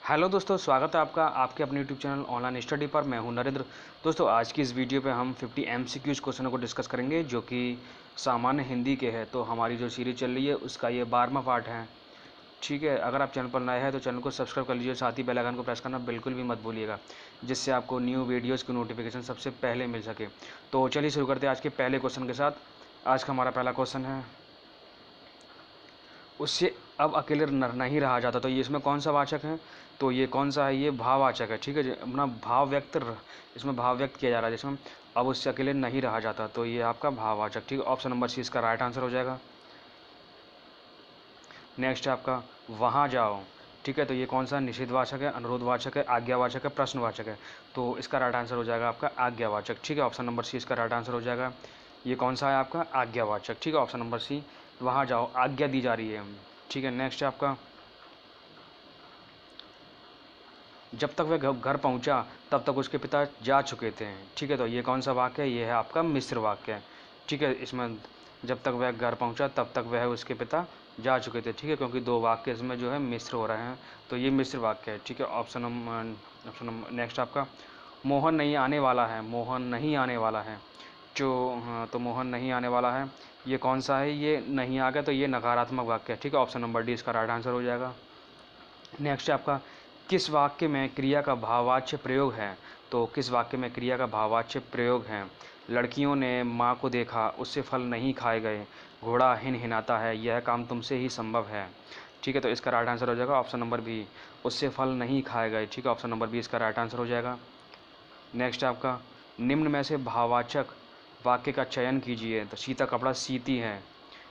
Hello दोस्तों, स्वागत है आपका आपके अपने यूट्यूब चैनल ऑनलाइन स्टडी पर। मैं हूं नरेंद्र। दोस्तों, आज की इस वीडियो पे हम 50 एमसीक्यूज क्वेश्चनों को डिस्कस करेंगे जो कि सामान्य हिंदी के हैं। तो हमारी जो सीरीज चल रही है उसका ये 12वां पार्ट है। ठीक है, अगर आप चैनल पर नए हैं तो चैनल को सब्सक्राइब कर लीजिए, साथ ही बेल आइकन को प्रेस करना बिल्कुल भी मत भूलिएगा, जिससे आपको न्यू वीडियोज़ की नोटिफिकेशन सबसे पहले मिल सके। तो चलिए शुरू करते हैं आज के पहले क्वेश्चन के साथ। आज का हमारा पहला क्वेश्चन है, उससे अब अकेले नहीं रहा जाता। तो ये इसमें कौन सा वाचक है? तो ये कौन सा है? ये भाववाचक है। ठीक है, अपना भाव व्यक्त इसमें भाव व्यक्त किया जा रहा है, जिसमें अब उससे अकेले नहीं रहा जाता। तो ये आपका भाववाचक। ठीक है, ऑप्शन नंबर सी इसका राइट आंसर हो जाएगा। नेक्स्ट है आपका वहाँ जाओ। ठीक है, तो ये कौन सा निषेधवाचक है, अनुरोधवाचक है, आज्ञावाचक है, प्रश्नवाचक है? तो इसका राइट आंसर हो जाएगा आपका आज्ञावाचक। ठीक है, ऑप्शन नंबर सी इसका राइट आंसर हो जाएगा। ये कौन सा है आपका? आज्ञावाचक। ठीक है, ऑप्शन नंबर सी, वहाँ जाओ, आज्ञा दी जा रही है। ठीक है, नेक्स्ट है आपका, जब तक वह घर पहुंचा तब तक उसके पिता जा चुके थे। ठीक है, तो ये कौन सा वाक्य है? ये है आपका मिश्र वाक्य है। ठीक है, इसमें जब तक वह घर पहुंचा तब तक वह उसके पिता जा चुके थे। ठीक है, क्योंकि दो वाक्य इसमें जो है मिश्र हो रहे हैं, तो ये मिश्र वाक्य है। ठीक है, ऑप्शन नंबर नेक्स्ट आपका, मोहन नहीं आने वाला है। मोहन नहीं आने वाला है जो, हाँ, तो मोहन नहीं आने वाला है, ये कौन सा है? ये नहीं आ गया, तो ये नकारात्मक वाक्य है। ठीक है, ऑप्शन नंबर डी इसका राइट आंसर हो जाएगा। नेक्स्ट है आपका, किस वाक्य में क्रिया का भाववाच्य प्रयोग है? तो किस वाक्य में क्रिया का भाववाच्य प्रयोग है? लड़कियों ने माँ को देखा, उससे फल नहीं खाए गए, घोड़ा हिनहिनाता है, यह काम तुमसे ही संभव है। ठीक है, तो इसका राइट आंसर हो जाएगा ऑप्शन नंबर बी, उससे फल नहीं खाए गए। ठीक है, ऑप्शन नंबर बी इसका राइट आंसर हो जाएगा। नेक्स्ट है आपका, निम्न में से भाववाचक वाक्य का चयन कीजिए। तो सीता कपड़ा सीती है।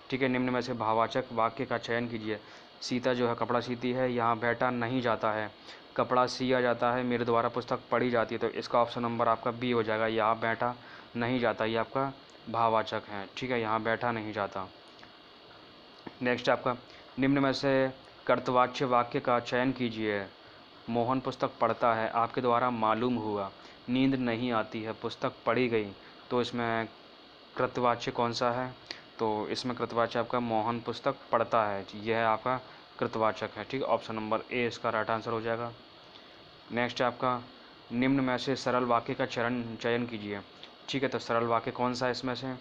ठीक है, निम्न में से भाववाचक वाक्य का चयन कीजिए। सीता जो है कपड़ा सीती है, यहाँ बैठा नहीं जाता है, कपड़ा सिया जाता है, मेरे द्वारा पुस्तक पढ़ी जाती है। तो इसका ऑप्शन नंबर आपका बी हो जाएगा, यहाँ बैठा नहीं जाता, ये आपका भाववाचक है। ठीक है, यहाँ बैठा नहीं जाता। नेक्स्ट आपका, निम्न में से कर्तवाच्य वाक्य का चयन कीजिए। मोहन पुस्तक पढ़ता है, आपके द्वारा मालूम हुआ, नींद नहीं आती है, पुस्तक पढ़ी गई। तो इसमें कृतवाच्य कौन सा है? तो इसमें कृतवाच्य आपका मोहन पुस्तक पढ़ता है, यह है आपका कृतवाचक है। ठीक है, ऑप्शन नंबर ए इसका राइट आंसर हो जाएगा। नेक्स्ट है आपका, निम्न में से सरल वाक्य का चयन कीजिए। ठीक है, तो सरल वाक्य कौन सा है इसमें से?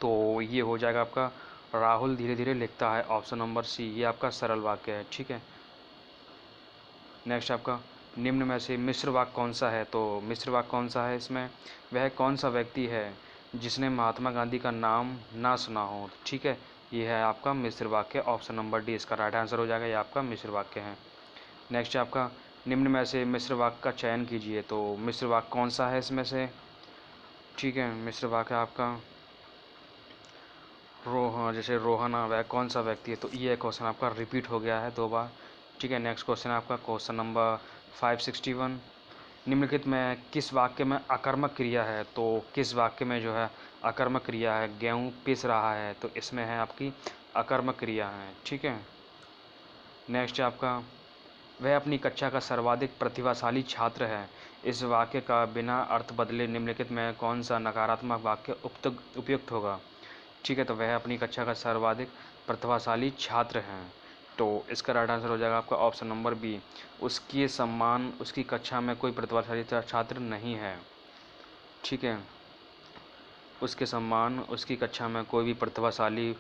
तो ये हो जाएगा आपका, राहुल धीरे धीरे लिखता है, ऑप्शन नंबर सी, ये आपका सरल वाक्य है। ठीक है, नेक्स्ट आपका, निम्न में से मिश्र वाक्य कौन सा है? तो मिश्र वाक्य कौन सा है इसमें? वह कौन सा व्यक्ति है जिसने महात्मा गांधी का नाम ना सुना हो? ठीक है, ये है आपका मिश्र वाक्य, ऑप्शन नंबर डी इसका राइट आंसर हो जाएगा, ये आपका मिश्र वाक्य है। नेक्स्ट आपका, निम्न में से मिश्र वाक्य का चयन कीजिए। तो मिश्र वाक्य कौन सा है इसमें से? ठीक है, मिश्र वाक्य आपका जैसे रोहना, वह कौन सा व्यक्ति है? तो ये क्वेश्चन आपका रिपीट हो गया है 2 बार। ठीक है, नेक्स्ट क्वेश्चन आपका क्वेश्चन नंबर 561, निम्नलिखित में किस वाक्य में अकर्मक क्रिया है? तो किस वाक्य में जो है अकर्मक क्रिया है? गेहूँ पिस रहा है, तो इसमें है आपकी अकर्मक क्रिया है। ठीक है, नेक्स्ट है आपका, वह अपनी कक्षा का सर्वाधिक प्रतिभाशाली छात्र है। इस वाक्य का बिना अर्थ बदले निम्नलिखित में कौन सा नकारात्मक वाक्य उपयुक्त होगा? ठीक है, तो वह अपनी कक्षा का सर्वाधिक प्रतिभाशाली छात्र हैं। तो इसका राइट आंसर हो जाएगा आपका ऑप्शन नंबर बी, उसके सम्मान उसकी कक्षा में कोई प्रतिभाशाली छात्र नहीं है। ठीक है, उसके सम्मान उसकी कक्षा में कोई भी प्रतिभाशाली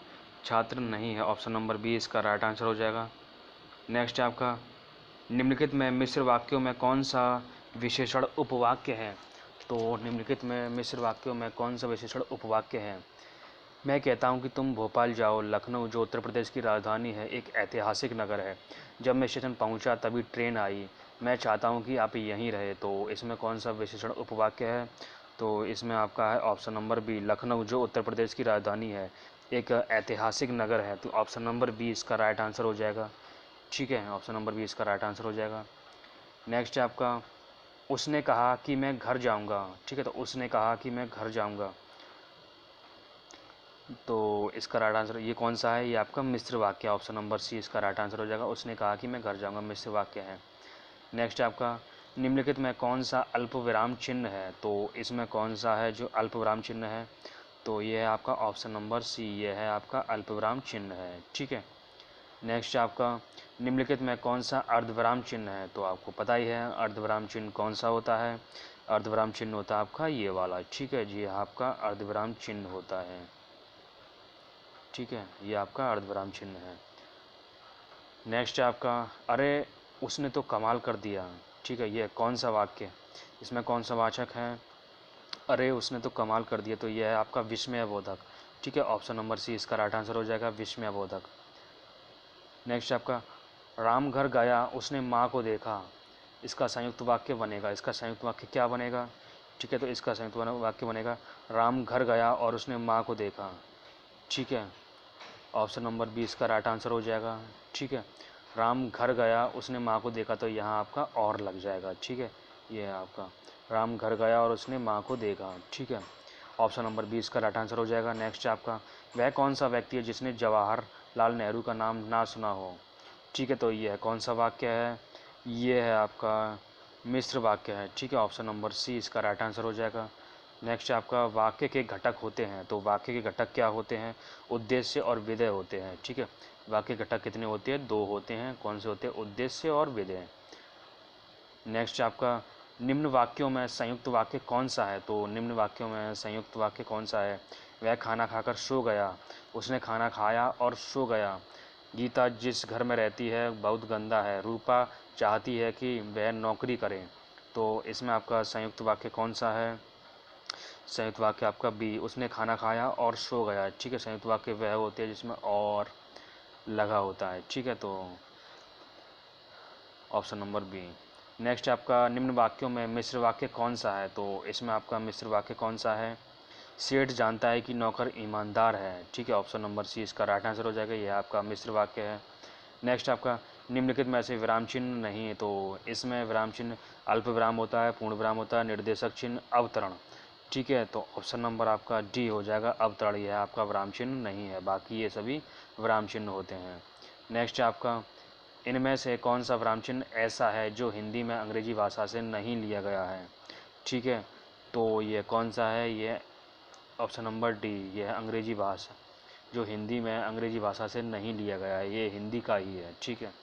छात्र नहीं है, ऑप्शन नंबर बी इसका राइट आंसर हो जाएगा। नेक्स्ट है आपका, निम्नलिखित में मिश्र वाक्यों में कौन सा विशेषण उपवाक्य है? तो निम्नलिखित में मिश्र वाक्यों में कौन सा विशेषण उपवाक्य है? मैं कहता हूँ कि तुम भोपाल जाओ। लखनऊ जो उत्तर प्रदेश की राजधानी है एक ऐतिहासिक नगर है। जब मैं स्टेशन पहुँचा तभी ट्रेन आई। मैं चाहता हूँ कि आप यहीं रहे। तो इसमें कौन सा विशेषण उपवाक्य है? तो इसमें आपका है ऑप्शन नंबर बी, लखनऊ जो उत्तर प्रदेश की राजधानी है एक ऐतिहासिक नगर है। तो ऑप्शन नंबर बी इसका राइट आंसर हो जाएगा। ठीक है, ऑप्शन नंबर बी इसका राइट आंसर हो जाएगा। नेक्स्ट है आपका, उसने कहा कि मैं घर जाऊँगा। ठीक है, तो उसने कहा कि मैं घर जाऊँगा, तो इसका राइट आंसर ये कौन सा है? ये आपका मिश्र वाक्य, ऑप्शन नंबर सी इसका राइट आंसर हो जाएगा। उसने कहा कि मैं घर जाऊंगा, मिश्र वाक्य है। नेक्स्ट आपका, निम्नलिखित में कौन सा अल्प विराम चिन्ह है? तो इसमें कौन सा है जो अल्प विराम चिन्ह है? तो ये है आपका ऑप्शन नंबर सी, ये है आपका अल्प विराम चिन्ह है। ठीक है, नेक्स्ट आपका निम्नलिखित में कौन सा अर्धविराम चिन्ह है, तो आपको पता ही है अर्धविराम चिन्ह कौन सा होता है। अर्धविराम चिन्ह होता है आपका ये वाला, ठीक है जी, आपका अर्धविराम चिन्ह होता है, ठीक है, ये आपका अर्धविराम चिन्ह है। नेक्स्ट आपका अरे उसने तो कमाल कर दिया, ठीक है, ये कौन सा वाक्य, इसमें कौन सा वाचक है, अरे उसने तो कमाल कर दिया, तो ये है आपका विस्मयबोधक, ठीक है, ऑप्शन नंबर सी इसका राइट आंसर हो जाएगा, विस्मयबोधक। नेक्स्ट आपका राम घर गया उसने माँ को देखा, इसका संयुक्त वाक्य बनेगा, इसका संयुक्त वाक्य क्या बनेगा, ठीक है, तो इसका संयुक्त वाक्य बनेगा राम घर गया और उसने माँ को देखा, ठीक है, ऑप्शन नंबर बी इसका राइट आंसर हो जाएगा, ठीक है। राम घर गया उसने माँ को देखा, तो यहाँ आपका और लग जाएगा, ठीक है, ये है आपका राम घर गया और उसने माँ को देखा, ठीक है, ऑप्शन नंबर बी इसका राइट आंसर हो जाएगा। नेक्स्ट आपका वह कौन सा व्यक्ति है जिसने जवाहरलाल नेहरू का नाम ना सुना हो, ठीक है, तो ये है कौन सा वाक्य है, ये है आपका मिश्र वाक्य है, ठीक है, ऑप्शन नंबर सी इसका राइट आंसर हो जाएगा। नेक्स्ट आपका वाक्य के घटक होते हैं, तो वाक्य के घटक क्या होते हैं, उद्देश्य और विधेय होते हैं, ठीक है, वाक्य घटक कितने होते हैं, 2 होते हैं, कौन से होते हैं, उद्देश्य और विधेय। नेक्स्ट आपका निम्न वाक्यों में संयुक्त वाक्य कौन सा है, तो निम्न वाक्यों में संयुक्त वाक्य कौन सा है, वह खाना खाकर सो गया, उसने खाना खाया और सो गया, गीता जिस घर में रहती है बहुत गंदा है, रूपा चाहती है कि वह नौकरी करे, तो इसमें आपका संयुक्त वाक्य कौन सा है, संयुक्त वाक्य आपका बी उसने खाना खाया और सो गया, ठीक है, संयुक्त वाक्य वह होते हैं जिसमें और लगा होता है, ठीक है, तो ऑप्शन नंबर बी। नेक्स्ट आपका निम्न वाक्यों में मिश्र वाक्य कौन सा है, तो इसमें आपका मिश्र वाक्य कौन सा है, सेठ जानता है कि नौकर ईमानदार है, ठीक है, ऑप्शन नंबर सी इसका राइट आंसर हो जाएगा, यह आपका मिश्र वाक्य है। नेक्स्ट आपका निम्नलिखित में से विराम चिन्ह नहीं है, तो इसमें विराम चिन्ह अल्प विराम होता है, पूर्ण विराम होता है, निर्देशक चिन्ह, अवतरण, ठीक है, तो ऑप्शन नंबर आपका डी हो जाएगा, अवतरण, यह आपका विराम चिन्ह नहीं है, बाकी ये सभी विराम चिन्ह होते हैं। नेक्स्ट आपका इनमें से कौन सा विराम चिन्ह ऐसा है जो हिंदी में अंग्रेजी भाषा से नहीं लिया गया है, ठीक है, तो ये कौन सा है, ये ऑप्शन नंबर डी, ये है अंग्रेजी भाषा, जो हिंदी में अंग्रेजी भाषा से नहीं लिया गया है, ये हिंदी का ही है, ठीक है।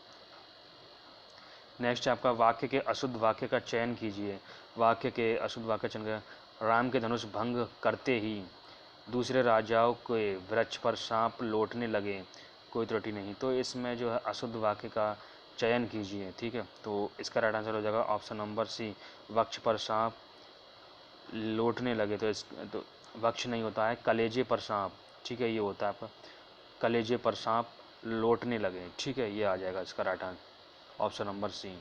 नेक्स्ट आपका वाक्य के अशुद्ध वाक्य का चयन कीजिए, वाक्य के अशुद्ध वाक्य चयन, राम के धनुष भंग करते ही दूसरे राजाओं के वृक्ष पर सांप लौटने लगे, कोई त्रुटि नहीं, तो इसमें जो है अशुद्ध वाक्य का चयन कीजिए, ठीक है, तो इसका राइट आंसर हो जाएगा ऑप्शन नंबर सी, वृक्ष पर सांप लौटने लगे, तो वृक्ष नहीं होता है, कलेजे पर सांप, ठीक है, ये होता है आपका कलेजे पर सांप लौटने लगे, ठीक है, ये आ जाएगा इसका right answer option number C.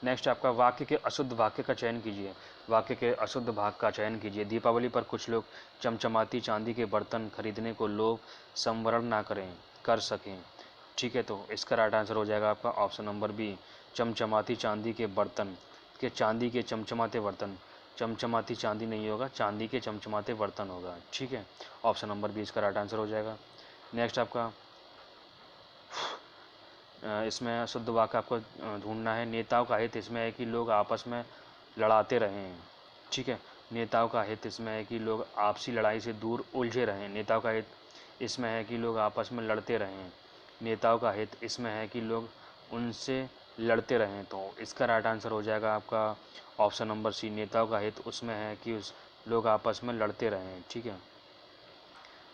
Next आपका वाक्य के अशुद्ध वाक्य का चयन कीजिए, वाक्य के अशुद्ध भाग का चयन कीजिए, दीपावली पर कुछ लोग चमचमाती चांदी के बर्तन खरीदने को लोग संवरण ना कर सकें, ठीक है, तो इसका राइट आंसर हो जाएगा आपका ऑप्शन नंबर बी, चमचमाती चांदी के बर्तन, के चांदी के चमचमाते बर्तन, चमचमाती चांदी नहीं होगा, चांदी के चमचमाते बर्तन होगा, ठीक है, ऑप्शन नंबर बी इसका राइट आंसर हो जाएगा। नेक्स्ट आपका इसमें शुद्ध वाक्य आपको ढूंढना है, नेताओं का हित इसमें है कि लोग आपस में लड़ाते रहें, ठीक है, नेताओं का हित इसमें है कि लोग आपसी लड़ाई से दूर उलझे रहें, नेताओं का हित इसमें है कि लोग आपस में लड़ते रहें, नेताओं का हित इसमें है कि लोग उनसे लड़ते रहें, तो इसका राइट आंसर हो जाएगा आपका ऑप्शन नंबर सी, नेताओं का हित उसमें है कि उस लोग आपस में लड़ते रहें, ठीक है।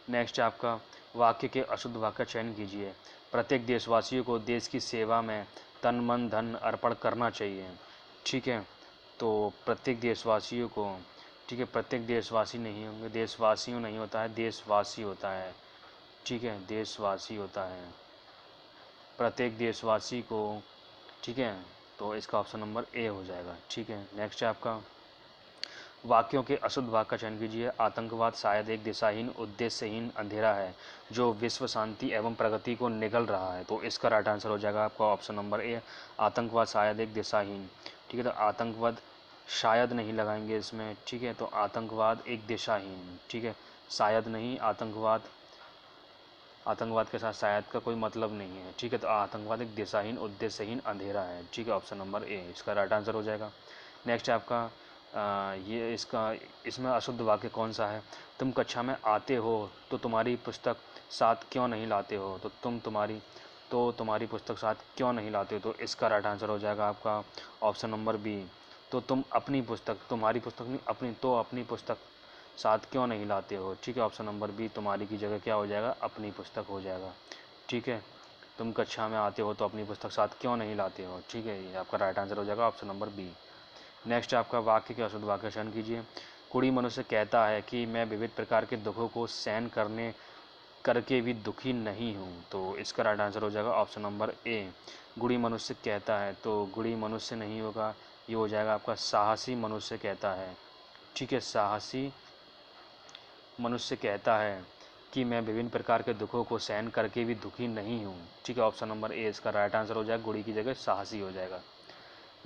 नेक्स्ट आपका वाक्य के अशुद्ध वाक्य चयन कीजिए, प्रत्येक देशवासियों को देश की सेवा में तन मन धन अर्पण करना चाहिए, ठीक है, तो प्रत्येक देशवासियों को, ठीक है, प्रत्येक देशवासी नहीं होंगे, देशवासियों नहीं होता है, देशवासी होता है, ठीक है, देशवासी होता है, प्रत्येक देशवासी को, ठीक है, तो इसका ऑप्शन नंबर ए हो जाएगा, ठीक है। नेक्स्ट है आपका वाक्यों के अशुद्ध वाक्य का चयन कीजिए, आतंकवाद शायद एक दिशाहीन उद्देश्यहीन अंधेरा है जो विश्व शांति एवं प्रगति को निगल रहा है, तो इसका राइट आंसर हो जाएगा आपका ऑप्शन नंबर ए, आतंकवाद शायद एक दिशाहीन, ठीक है, तो आतंकवाद शायद नहीं लगाएंगे इसमें, ठीक है, तो आतंकवाद एक दिशाहीन, ठीक है, शायद नहीं, आतंकवाद, आतंकवाद के साथ शायद का कोई मतलब नहीं है, ठीक है, तो आतंकवाद एक दिशाहीन उद्देश्यहीन अंधेरा है, ठीक है, ऑप्शन नंबर ए इसका राइट आंसर हो जाएगा। नेक्स्ट है आपका ये इसमें अशुद्ध वाक्य कौन सा है? तुम कक्षा में आते हो तो तुम्हारी पुस्तक साथ क्यों नहीं लाते हो? तो तुम्हारी पुस्तक साथ क्यों नहीं लाते हो? तो इसका राइट आंसर हो जाएगा आपका ऑप्शन नंबर बी। तो तुम अपनी पुस्तक, तुम्हारी पुस्तक नहीं अपनी, तो अपनी पुस्तक साथ क्यों नहीं लाते हो? ठीक है, ऑप्शन नंबर बी तुम्हारी की जगह क्या हो जाएगा? अपनी पुस्तक हो जाएगा। ठीक है, तुम कक्षा में आते हो तो अपनी पुस्तक साथ क्यों नहीं लाते हो? ठीक है, ये आपका राइट आंसर हो जाएगा ऑप्शन नंबर बी। नेक्स्ट आपका वाक्य के अशुद्ध वाक्य चयन कीजिए। कुड़ी मनुष्य कहता है कि मैं विविध प्रकार के दुखों को सहन करके भी दुखी नहीं हूँ। तो इसका राइट आंसर हो जाएगा ऑप्शन नंबर ए। गुड़ी मनुष्य कहता है, तो गुड़ी मनुष्य नहीं होगा, ये हो जाएगा आपका साहसी मनुष्य कहता है। ठीक है, साहसी मनुष्य कहता है कि मैं विभिन्न प्रकार के दुखों को सहन करके भी दुखी नहीं हूँ। ठीक है, ऑप्शन नंबर ए इसका राइट आंसर हो जाएगा, गुड़ी की जगह साहसी हो जाएगा।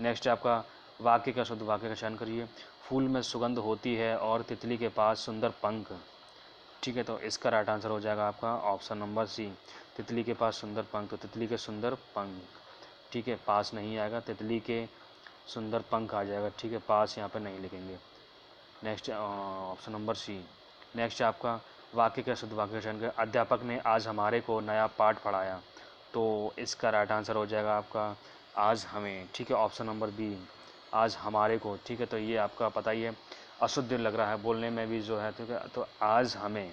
नेक्स्ट आपका वाक्य का शुद्ध वाक्य का चयन करिए। फूल में सुगंध होती है और तितली के पास सुंदर पंख। ठीक है, तो इसका राइट आंसर हो जाएगा आपका ऑप्शन नंबर सी, तितली के पास सुंदर पंख। तो तितली के सुंदर पंख, ठीक है, पास नहीं आएगा, तितली के सुंदर पंख आ जाएगा। ठीक है, पास यहाँ पर नहीं लिखेंगे। Next option number C. Next आपका वाक्य का शुद्ध वाक्य का चयन करिए। अध्यापक ने आज हमारे को नया पाठ पढ़ाया। तो इसका राइट आंसर हो जाएगा आपका आज हमें। ठीक है, ऑप्शन नंबर बी, आज हमारे को। ठीक है, तो ये आपका पता ही है, अशुद्ध लग रहा है बोलने में भी जो है। ठीक है, तो आज हमें,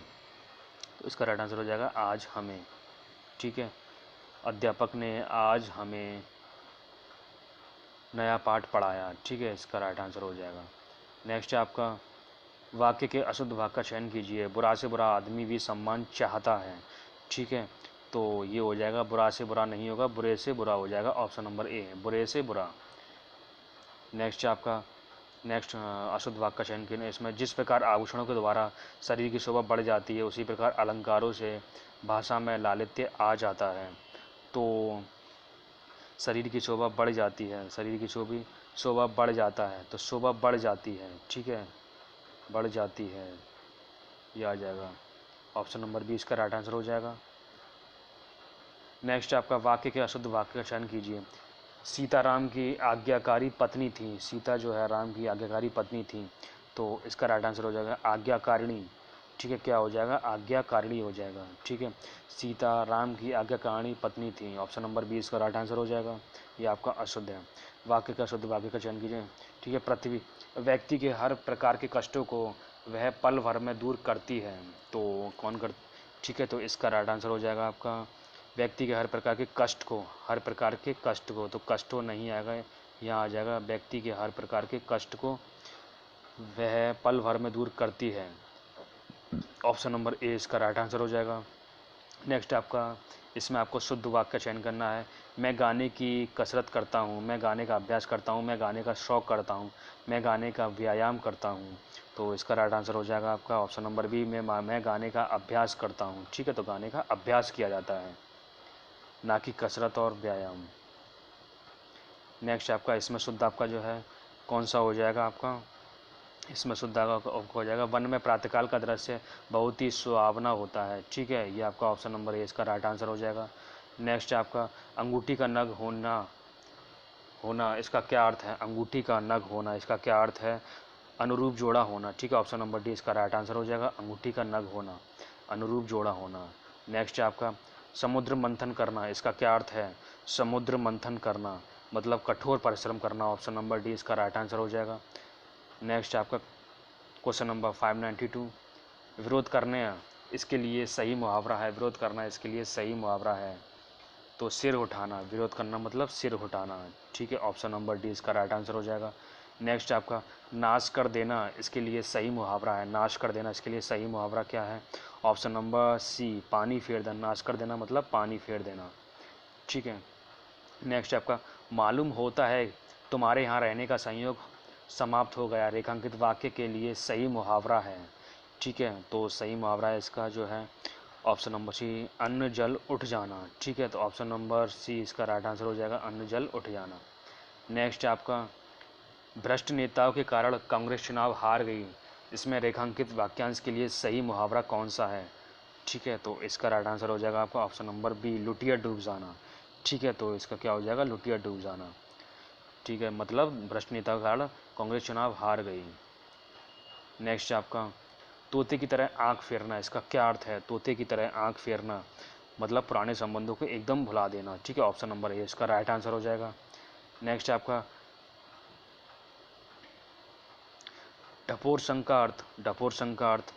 तो इसका राइट आंसर हो जाएगा आज हमें। ठीक है, अध्यापक ने आज हमें नया पाठ पढ़ाया। ठीक है, इसका राइट आंसर हो जाएगा। नेक्स्ट आपका वाक्य के अशुद्ध वाक्य का चयन कीजिए। बुरा से बुरा आदमी भी सम्मान चाहता है। ठीक है, तो ये हो जाएगा बुरा से बुरा नहीं होगा, बुरे से बुरा हो जाएगा, ऑप्शन नंबर ए, बुरे से बुरा। नेक्स्ट अशुद्ध वाक्य का चयन कीजिए। इसमें जिस प्रकार आभूषणों के द्वारा शरीर की शोभा बढ़ जाती है, उसी प्रकार अलंकारों से भाषा में लालित्य आ जाता है। तो शरीर की शोभा बढ़ जाती है, शरीर की शोभा बढ़ जाता है, तो शोभा बढ़ जाती है। ठीक है, बढ़ जाती है, ये आ जाएगा ऑप्शन नंबर बी, इसका राइट आंसर हो जाएगा। नेक्स्ट आपका वाक्य के अशुद्ध वाक्य का चयन कीजिए। सीता राम की आज्ञाकारी पत्नी थी। सीता जो है राम की आज्ञाकारी पत्नी थी, तो इसका राइट आंसर हो जाएगा आज्ञाकारिणी। ठीक है, क्या हो जाएगा? आज्ञाकारिणी हो जाएगा। ठीक है, सीता राम की आज्ञाकारिणी पत्नी थी, ऑप्शन नंबर बी इसका राइट आंसर हो जाएगा। ये आपका अशुद्ध है। वाक्य का शुद्ध वाक्य का चयन कीजिए। ठीक है, पृथ्वी व्यक्ति के हर प्रकार के कष्टों को वह पल भर में दूर करती है। तो कौन कर ठीक है, तो इसका राइट आंसर हो जाएगा आपका व्यक्ति के हर प्रकार के कष्ट को, हर प्रकार के कष्ट को, तो कष्ट हो नहीं आएगा, यहाँ आ जाएगा व्यक्ति के हर प्रकार के कष्ट को वह पल भर में दूर करती है, ऑप्शन नंबर ए इसका राइट आंसर हो जाएगा। नेक्स्ट इसमें आपको शुद्ध वाक्य का चयन करना है। मैं गाने की कसरत करता हूँ, मैं गाने का अभ्यास करता हूँ, मैं गाने का शौक़ करता हूँ, मैं गाने का व्यायाम करता हूँ। तो इसका राइट आंसर हो जाएगा आपका ऑप्शन नंबर बी, मैं गाने का अभ्यास करता हूँ। ठीक है, तो गाने का अभ्यास किया जाता है, ना कि कसरत और व्यायाम। नेक्स्ट इसमें शुद्ध आपका जो है कौन सा हो जाएगा आपका? इसमें शुद्ध आपका हो जाएगा वन में प्रातःकाल का दृश्य बहुत ही सुहावना होता है। ठीक है, ये आपका ऑप्शन नंबर ए इसका राइट आंसर हो जाएगा। नेक्स्ट आपका अंगूठी का नग होना इसका क्या अर्थ है? अंगूठी का नग होना इसका क्या अर्थ है? अनुरूप जोड़ा होना। ठीक है, ऑप्शन नंबर डी इसका राइट आंसर हो जाएगा, अंगूठी का नग होना, अनुरूप जोड़ा होना। नेक्स्ट आपका समुद्र मंथन करना, इसका क्या अर्थ है? समुद्र मंथन करना मतलब कठोर परिश्रम करना, ऑप्शन नंबर डी इसका राइट आंसर हो जाएगा। नेक्स्ट आपका क्वेश्चन नंबर 592, विरोध करने इसके लिए सही मुहावरा है, विरोध करना इसके लिए सही मुहावरा है, तो सिर उठाना, विरोध करना मतलब सिर उठाना। ठीक है, ऑप्शन नंबर डी इसका राइट आंसर हो जाएगा। नेक्स्ट आपका नाश कर देना इसके लिए सही मुहावरा है, नाश कर देना इसके लिए सही मुहावरा क्या है? ऑप्शन नंबर सी, पानी फेर देना, नाश कर देना मतलब पानी फेर देना। ठीक है, नेक्स्ट आपका मालूम होता है तुम्हारे यहाँ रहने का संयोग समाप्त हो गया, रेखांकित वाक्य के लिए सही मुहावरा है। ठीक है, तो सही मुहावरा है इसका जो है ऑप्शन नंबर सी, अन्न जल उठ जाना। ठीक है, तो ऑप्शन नंबर सी इसका राइट आंसर हो जाएगा, अन्न जल उठ जाना। नेक्स्ट आपका भ्रष्ट नेताओं के कारण कांग्रेस चुनाव हार गई, इसमें रेखांकित वाक्यांश के लिए सही मुहावरा कौन सा है? ठीक है, तो इसका राइट आंसर हो जाएगा आपका ऑप्शन नंबर बी, लुटिया डूब जाना। ठीक है, तो इसका क्या हो जाएगा? लुटिया डूब जाना। ठीक है, मतलब भ्रष्ट नेता के कारण कांग्रेस चुनाव हार गई। नेक्स्ट आपका तोते की तरह आंख फेरना, इसका क्या अर्थ है? तोते की तरह आंख फेरना मतलब पुराने संबंधों को एकदम भुला देना। ठीक है, ऑप्शन नंबर ए इसका राइट आंसर हो जाएगा। नेक्स्ट आपका डपोर संघ का अर्थ, डपोर संघ का अर्थ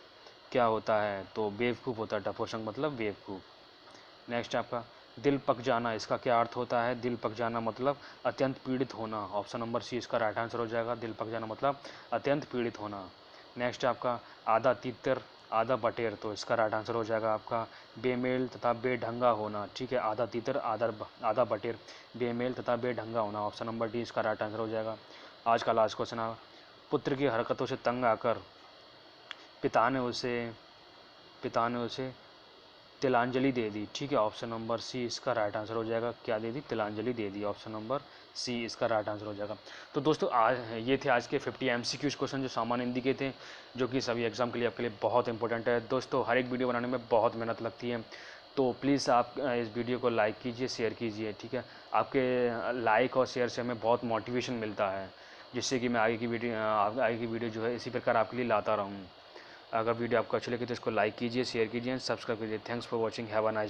क्या होता है? तो बेवकूफ़ होता है, डपोर संघ मतलब बेवकूफ़। नेक्स्ट आपका दिल पक जाना, इसका क्या अर्थ होता है? दिल पक जाना मतलब अत्यंत पीड़ित होना। ऑप्शन नंबर सी इसका राइट आंसर हो जाएगा। दिल पक जाना मतलब अत्यंत पीड़ित होना। नेक्स्ट आपका आधा तीतर आधा बटेर, तो इसका राइट आंसर हो जाएगा आपका बेमेल तथा बेढंगा होना। ठीक है, आधा तीतर आधा बटेर, बेमेल तथा बेढंगा होना। ऑप्शन नंबर डी इसका राइट आंसर हो जाएगा। आज का लास्ट क्वेश्चन है, पुत्र की हरकतों से तंग आकर पिता ने उसे तिलांजलि दे दी। ठीक है, ऑप्शन नंबर सी इसका राइट आंसर हो जाएगा। क्या दे दी? तिलांजलि दे दी। ऑप्शन नंबर सी इसका राइट आंसर हो जाएगा। तो दोस्तों आज ये थे आज के 50 MCQs क्वेश्चन जो सामान्य हिंदी के थे, जो कि सभी एग्जाम के लिए आपके लिए बहुत इंपॉर्टेंट है। दोस्तों हर एक वीडियो बनाने में बहुत मेहनत लगती है, तो प्लीज़ आप इस वीडियो को लाइक कीजिए, शेयर कीजिए। ठीक है, आपके लाइक और शेयर से हमें बहुत मोटिवेशन मिलता है, जिससे कि मैं आगे की वीडियो जो है इसी प्रकार आपके लिए लाता रहूँ। अगर वीडियो आपको अच्छी लगी तो इसको लाइक कीजिए, शेयर कीजिए, सब्सक्राइब कीजिए। Thanks for watching, have a nice day.